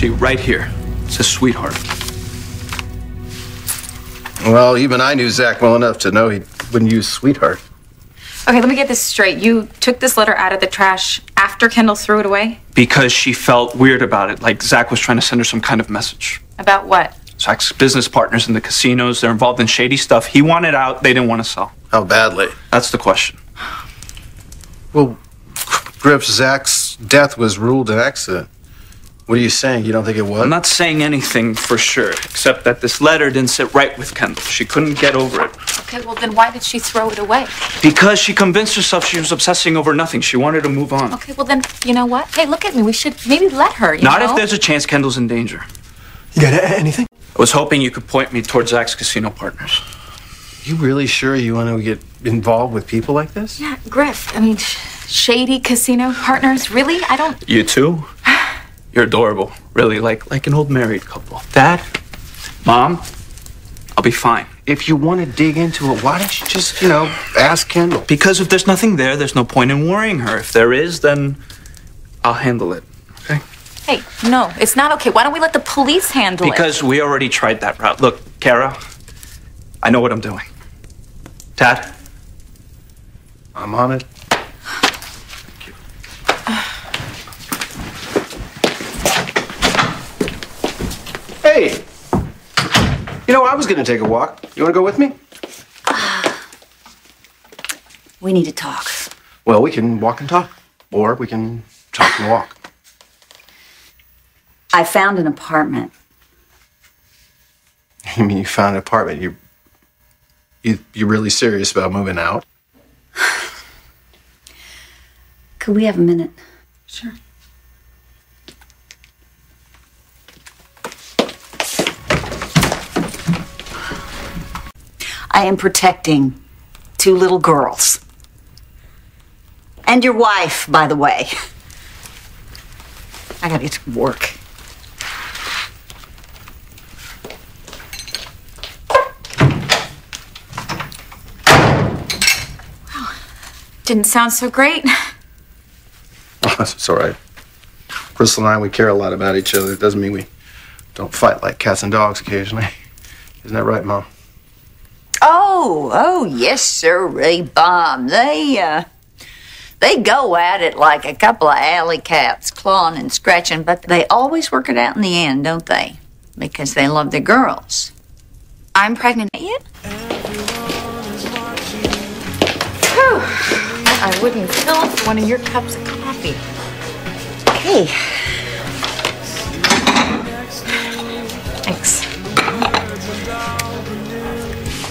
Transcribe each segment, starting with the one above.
See, right here, it says sweetheart. Well, even I knew Zach well enough to know he wouldn't use sweetheart. Okay, let me get this straight. You took this letter out of the trash after Kendall threw it away? Because she felt weird about it, like Zach was trying to send her some kind of message. About what? Zach's business partners in the casinos, they're involved in shady stuff. He wanted out, they didn't want to sell. How badly? That's the question. Well, Griff, Zach's death was ruled an accident. What are you saying? You don't think it was? I'm not saying anything for sure, except that this letter didn't sit right with Kendall. She couldn't get over it. Okay, well then why did she throw it away? Because she convinced herself she was obsessing over nothing. She wanted to move on. Okay, well then, you know what? Hey, look at me. We should maybe let her, you Not know? if there's a chance Kendall's in danger. You got anything? I was hoping you could point me towards Zach's casino partners. You really sure you want to get involved with people like this? Yeah, Griff. I mean, shady casino partners? Really? I don't... You too? You're adorable. Really, like an old married couple. Dad, Mom, I'll be fine. If you want to dig into it, why don't you just, ask Kendall? Because if there's nothing there, there's no point in worrying her. If there is, then I'll handle it, okay? Hey, no, it's not okay. Why don't we let the police handle it? Because we already tried that route. Look, Cara, I know what I'm doing. Dad? I'm on it. Thank you. Hey! I was going to take a walk. You want to go with me? We need to talk. Well, we can walk and talk. Or we can talk and walk. I found an apartment. You mean you found an apartment? You're really serious about moving out? Could we have a minute? Sure. I am protecting 2 little girls. And your wife, by the way. I gotta get to work. Didn't sound so great. Oh, it's all right. Crystal and I, we care a lot about each other. It doesn't mean we don't fight like cats and dogs occasionally. Isn't that right, Mom? Oh, yes, sir, Bob. They go at it like a couple of alley cats, clawing and scratching, but they always work it out in the end, don't they? Because they love their girls. I'm pregnant yet? Whew. I wouldn't kill for one of your cups of coffee. Hey. Thanks.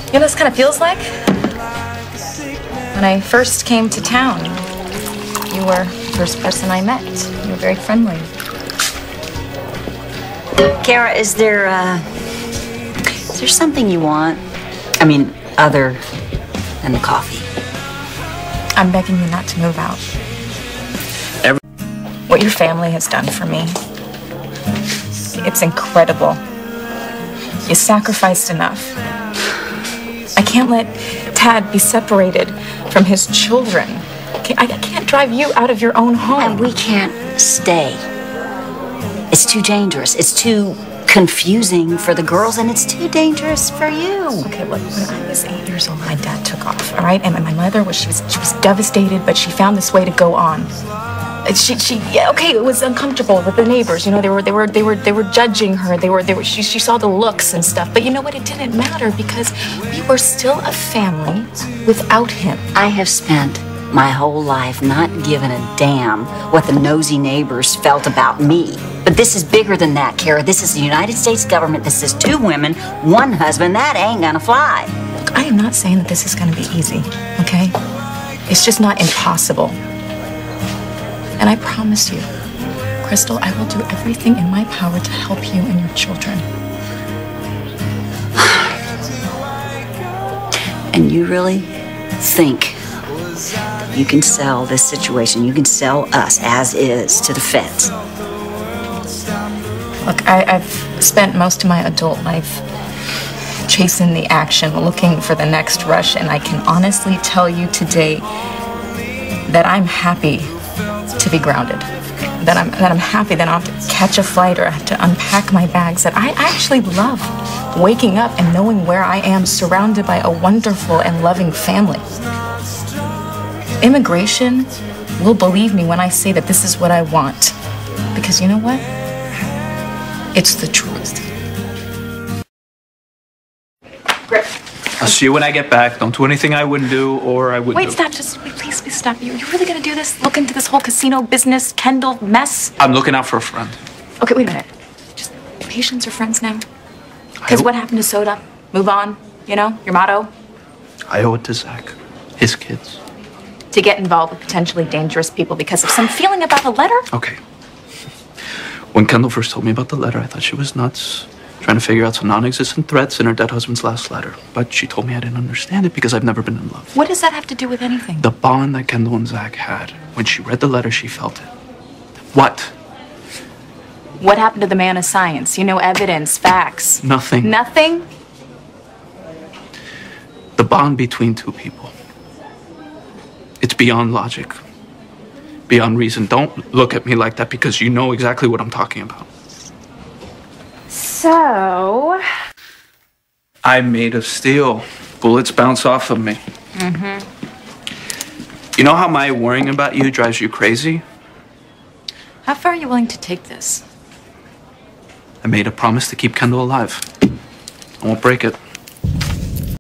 You know what this kind of feels like? When I first came to town, you were the first person I met. You were very friendly. Cara, is there something you want? I mean, other than the coffee? I'm begging you not to move out. What your family has done for me, it's incredible. You sacrificed enough. I can't let Tad be separated from his children. I can't drive you out of your own home. And we can't stay. It's too dangerous. It's too confusing for the girls, and it's too dangerous for you. Okay, look, when I was 8 years old, my dad took off, all right? And my mother, she was devastated, but she found this way to go on. Okay, it was uncomfortable with the neighbors. They were judging her. She saw the looks and stuff. But you know what? It didn't matter because we were still a family without him. I have spent my whole life not giving a damn what the nosy neighbors felt about me. But this is bigger than that, Cara. This is the United States government. This is 2 women, 1 husband. That ain't gonna fly. Look, I am not saying that this is gonna be easy, okay? It's just not impossible. And I promise you, Crystal, I will do everything in my power to help you and your children. And you really think that you can sell this situation, you can sell us as is to the feds? Look, I've spent most of my adult life chasing the action, looking for the next rush, and I can honestly tell you today that I'm happy to be grounded. I'm happy that I don't have to catch a flight or I have to unpack my bags. That I actually love waking up and knowing where I am, surrounded by a wonderful and loving family. Immigration will believe me when I say that this is what I want. Because you know what? It's the truth. Great. I'll see you when I get back. Don't do anything I wouldn't do or I would do. Wait, stop. Just wait, please stop. You're really gonna do this? Look into this whole casino business, Kendall mess? I'm looking out for a friend. Okay, wait a minute. Just patients are friends now. Because what happened to Soda? Move on, you know, your motto? I owe it to Zach, his kids. To get involved with potentially dangerous people because of some feeling about a letter? Okay. When Kendall first told me about the letter, I thought she was nuts, trying to figure out some non-existent threats in her dead husband's last letter. But she told me I didn't understand it because I've never been in love. What does that have to do with anything? The bond that Kendall and Zach had. When she read the letter, she felt it. What? What happened to the man of science? You know, evidence, facts. Nothing. Nothing? The bond between two people. It's beyond logic. Beyond reason. Don't look at me like that because you know exactly what I'm talking about. So... I'm made of steel. Bullets bounce off of me. Mm-hmm. You know how my worrying about you drives you crazy? How far are you willing to take this? I made a promise to keep Kendall alive. I won't break it.